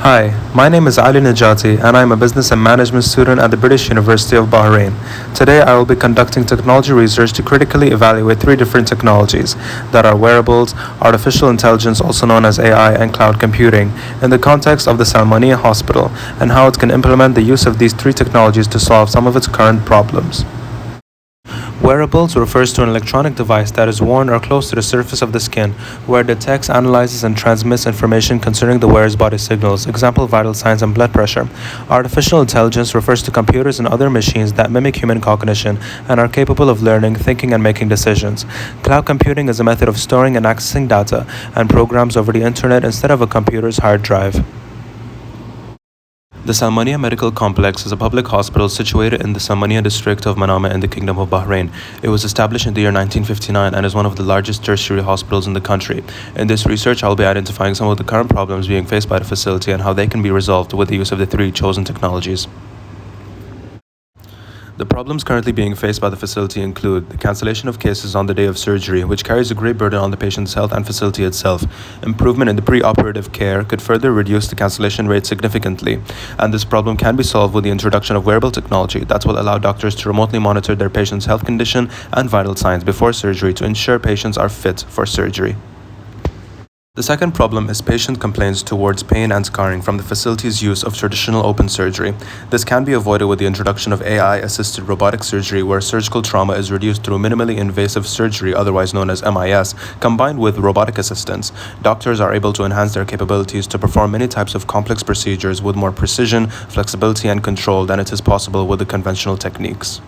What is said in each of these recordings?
Hi, my name is Ali Najati and I am a business and management student at the British University of Bahrain. Today I will be conducting technology research to critically evaluate three different technologies that are wearables, artificial intelligence also known as AI, and cloud computing in the context of the Salmania Hospital and how it can implement the use of these three technologies to solve some of its current problems. Wearables refers to an electronic device that is worn or close to the surface of the skin, where it detects, analyzes, and transmits information concerning the wearer's body signals, example vital signs and blood pressure. Artificial intelligence refers to computers and other machines that mimic human cognition and are capable of learning, thinking, and making decisions. Cloud computing is a method of storing and accessing data and programs over the internet instead of a computer's hard drive. The Salmania Medical Complex is a public hospital situated in the Salmania district of Manama in the Kingdom of Bahrain. It was established in the year 1959 and is one of the largest tertiary hospitals in the country. In this research, I will be identifying some of the current problems being faced by the facility and how they can be resolved with the use of the three chosen technologies. The problems currently being faced by the facility include the cancellation of cases on the day of surgery, which carries a great burden on the patient's health and facility itself. Improvement in the pre-operative care could further reduce the cancellation rate significantly, and this problem can be solved with the introduction of wearable technology that will allow doctors to remotely monitor their patient's health condition and vital signs before surgery to ensure patients are fit for surgery. The second problem is patient complaints towards pain and scarring from the facility's use of traditional open surgery. This can be avoided with the introduction of AI-assisted robotic surgery, where surgical trauma is reduced through minimally invasive surgery, otherwise known as MIS, combined with robotic assistance. Doctors are able to enhance their capabilities to perform many types of complex procedures with more precision, flexibility, and control than it is possible with the conventional techniques.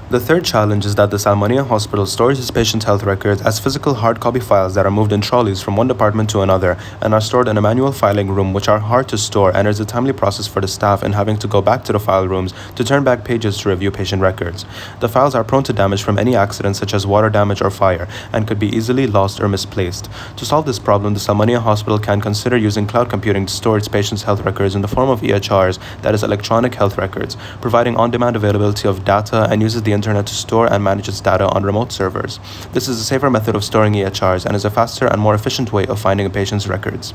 The third challenge is that the Salmania Hospital stores its patient health records as physical hard copy files that are moved in trolleys from one department to another and are stored in a manual filing room, which are hard to store, and is a timely process for the staff in having to go back to the file rooms to turn back pages to review patient records. The files are prone to damage from any accidents such as water damage or fire and could be easily lost or misplaced. To solve this problem, the Salmania Hospital can consider using cloud computing to store its patients' health records in the form of EHRs, that is electronic health records, providing on-demand availability of data and uses the internet to store and manage its data on remote servers. This is a safer method of storing EHRs and is a faster and more efficient way of finding a patient's records.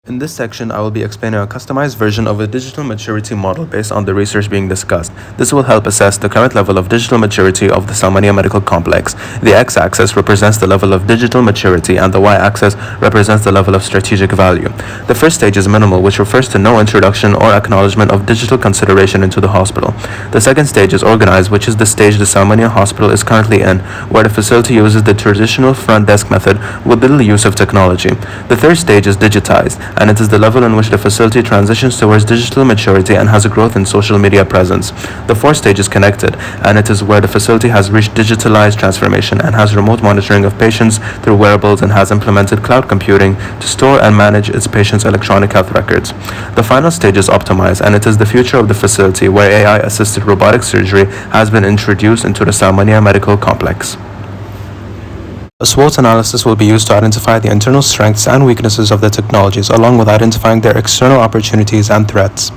In this section, I will be explaining a customized version of a digital maturity model based on the research being discussed. This will help assess the current level of digital maturity of the Salmania Medical Complex. The x-axis represents the level of digital maturity and the y-axis represents the level of strategic value. The first stage is minimal, which refers to no introduction or acknowledgement of digital consideration into the hospital. The second stage is organized, which is the stage the Salmania Hospital is currently in, where the facility uses the traditional front desk method with little use of technology. The third stage is digitized, and it is the level in which the facility transitions towards digital maturity and has a growth in social media presence. The fourth stage is connected, and it is where the facility has reached digitalized transformation and has remote monitoring of patients through wearables and has implemented cloud computing to store and manage its patients' electronic health records. The final stage is optimized, and it is the future of the facility, where AI-assisted robotic surgery has been introduced into the Salmania Medical Complex. A SWOT analysis will be used to identify the internal strengths and weaknesses of the technologies, along with identifying their external opportunities and threats.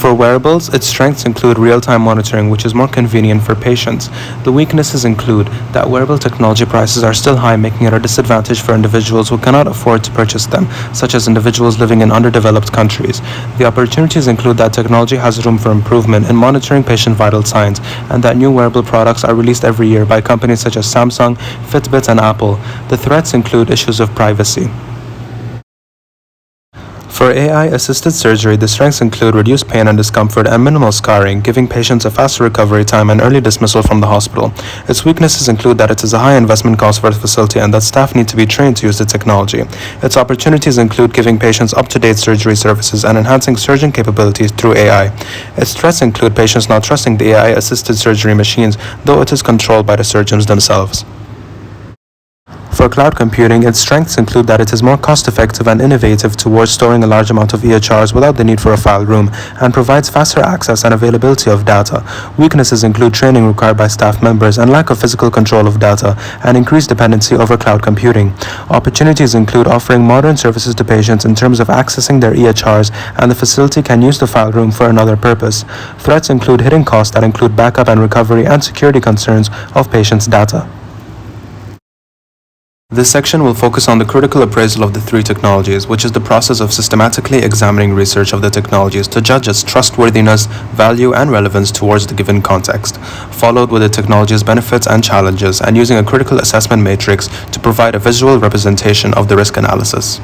For wearables, its strengths include real-time monitoring, which is more convenient for patients. The weaknesses include that wearable technology prices are still high, making it a disadvantage for individuals who cannot afford to purchase them, such as individuals living in underdeveloped countries. The opportunities include that technology has room for improvement in monitoring patient vital signs, and that new wearable products are released every year by companies such as Samsung, Fitbit, and Apple. The threats include issues of privacy. For AI-assisted surgery, the strengths include reduced pain and discomfort and minimal scarring, giving patients a faster recovery time and early dismissal from the hospital. Its weaknesses include that it is a high investment cost for the facility and that staff need to be trained to use the technology. Its opportunities include giving patients up-to-date surgery services and enhancing surgeon capabilities through AI. Its threats include patients not trusting the AI-assisted surgery machines, though it is controlled by the surgeons themselves. For cloud computing, its strengths include that it is more cost-effective and innovative towards storing a large amount of EHRs without the need for a file room, and provides faster access and availability of data. Weaknesses include training required by staff members and lack of physical control of data, and increased dependency over cloud computing. Opportunities include offering modern services to patients in terms of accessing their EHRs, and the facility can use the file room for another purpose. Threats include hidden costs that include backup and recovery and security concerns of patients' data. This section will focus on the critical appraisal of the three technologies, which is the process of systematically examining research of the technologies to judge its trustworthiness, value, and relevance towards the given context, followed with the technology's benefits and challenges, and using a critical assessment matrix to provide a visual representation of the risk analysis.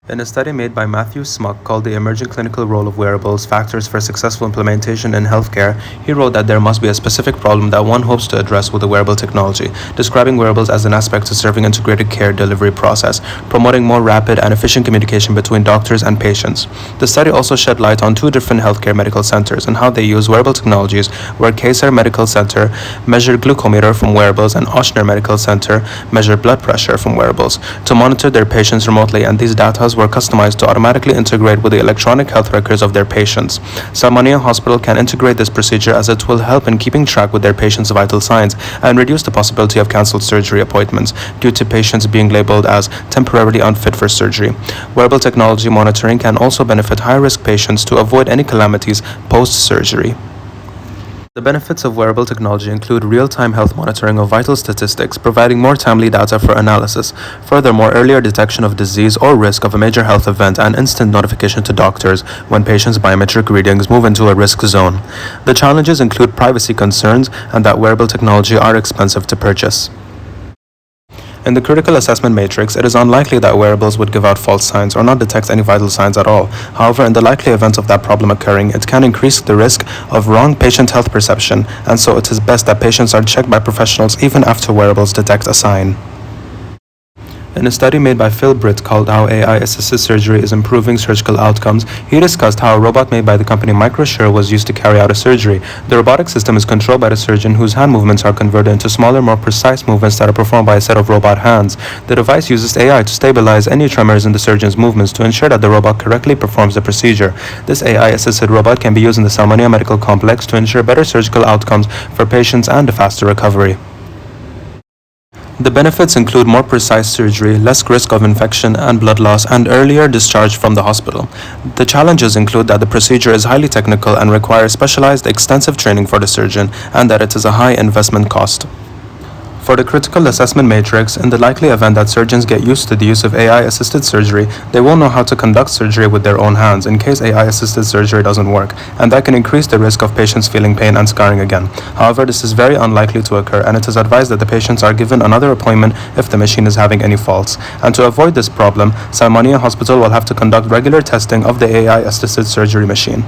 In a study made by Matthew Smuck called The Emerging Clinical Role of Wearables, Factors for Successful Implementation in Healthcare, he wrote that there must be a specific problem that one hopes to address with the wearable technology, describing wearables as an aspect to serving integrated care delivery process, promoting more rapid and efficient communication between doctors and patients. The study also shed light on two different healthcare medical centers and how they use wearable technologies, where Kaiser Medical Center measured glucometer from wearables and Ochsner Medical Center measured blood pressure from wearables to monitor their patients remotely, and these data were customized to automatically integrate with the electronic health records of their patients. Salmonia Hospital can integrate this procedure as it will help in keeping track with their patients' vital signs and reduce the possibility of cancelled surgery appointments due to patients being labeled as temporarily unfit for surgery. Wearable technology monitoring can also benefit high-risk patients to avoid any calamities post-surgery. The benefits of wearable technology include real-time health monitoring of vital statistics, providing more timely data for analysis. Furthermore, earlier detection of disease or risk of a major health event and instant notification to doctors when patients' biometric readings move into a risk zone. The challenges include privacy concerns and that wearable technology are expensive to purchase. In the critical assessment matrix, it is unlikely that wearables would give out false signs or not detect any vital signs at all. However, in the likely event of that problem occurring, it can increase the risk of wrong patient health perception, and so it is best that patients are checked by professionals even after wearables detect a sign. In a study made by Phil Britt called How AI-Assisted Surgery is Improving Surgical Outcomes, he discussed how a robot made by the company Microsure was used to carry out a surgery. The robotic system is controlled by the surgeon, whose hand movements are converted into smaller, more precise movements that are performed by a set of robot hands. The device uses AI to stabilize any tremors in the surgeon's movements to ensure that the robot correctly performs the procedure. This AI-assisted robot can be used in the Salmonia Medical Complex to ensure better surgical outcomes for patients and a faster recovery. The benefits include more precise surgery, less risk of infection and blood loss, and earlier discharge from the hospital. The challenges include that the procedure is highly technical and requires specialized, extensive training for the surgeon, and that it is a high investment cost. For the critical assessment matrix, in the likely event that surgeons get used to the use of AI-assisted surgery, they will know how to conduct surgery with their own hands in case AI-assisted surgery doesn't work, and that can increase the risk of patients feeling pain and scarring again. However, this is very unlikely to occur, and it is advised that the patients are given another appointment if the machine is having any faults. And to avoid this problem, Salmonia Hospital will have to conduct regular testing of the AI-assisted surgery machine.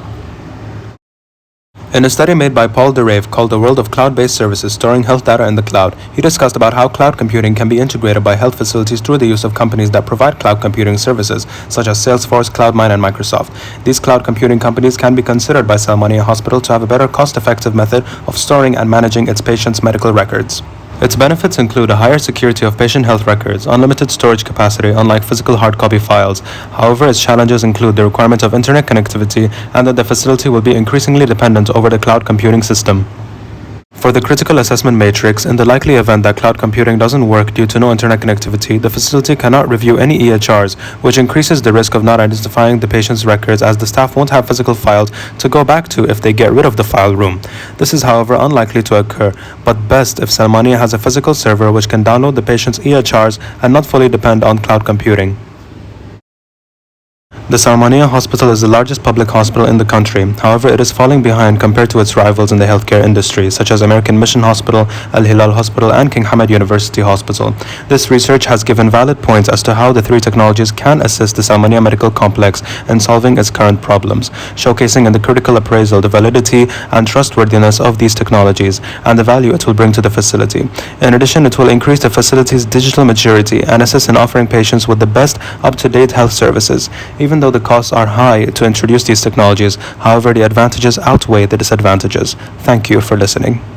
In a study made by Paul DeRave called The World of Cloud-Based Services Storing Health Data in the Cloud, he discussed about how cloud computing can be integrated by health facilities through the use of companies that provide cloud computing services, such as Salesforce, Cloudmine, and Microsoft. These cloud computing companies can be considered by Salmonia Hospital to have a better cost-effective method of storing and managing its patients' medical records. Its benefits include a higher security of patient health records, unlimited storage capacity unlike physical hard copy files. However, its challenges include the requirement of internet connectivity and that the facility will be increasingly dependent over the cloud computing system. For the critical assessment matrix, in the likely event that cloud computing doesn't work due to no internet connectivity, the facility cannot review any EHRs, which increases the risk of not identifying the patient's records, as the staff won't have physical files to go back to if they get rid of the file room. This is, however, unlikely to occur, but best if Salmonia has a physical server which can download the patient's EHRs and not fully depend on cloud computing. The Salmonia Hospital is the largest public hospital in the country. However, it is falling behind compared to its rivals in the healthcare industry, such as American Mission Hospital, Al Hilal Hospital, and King Hamad University Hospital. This research has given valid points as to how the three technologies can assist the Salmonia Medical Complex in solving its current problems, showcasing in the critical appraisal the validity and trustworthiness of these technologies and the value it will bring to the facility. In addition, it will increase the facility's digital maturity and assist in offering patients with the best up-to-date health services. Even though the costs are high to introduce these technologies, however, the advantages outweigh the disadvantages. Thank you for listening.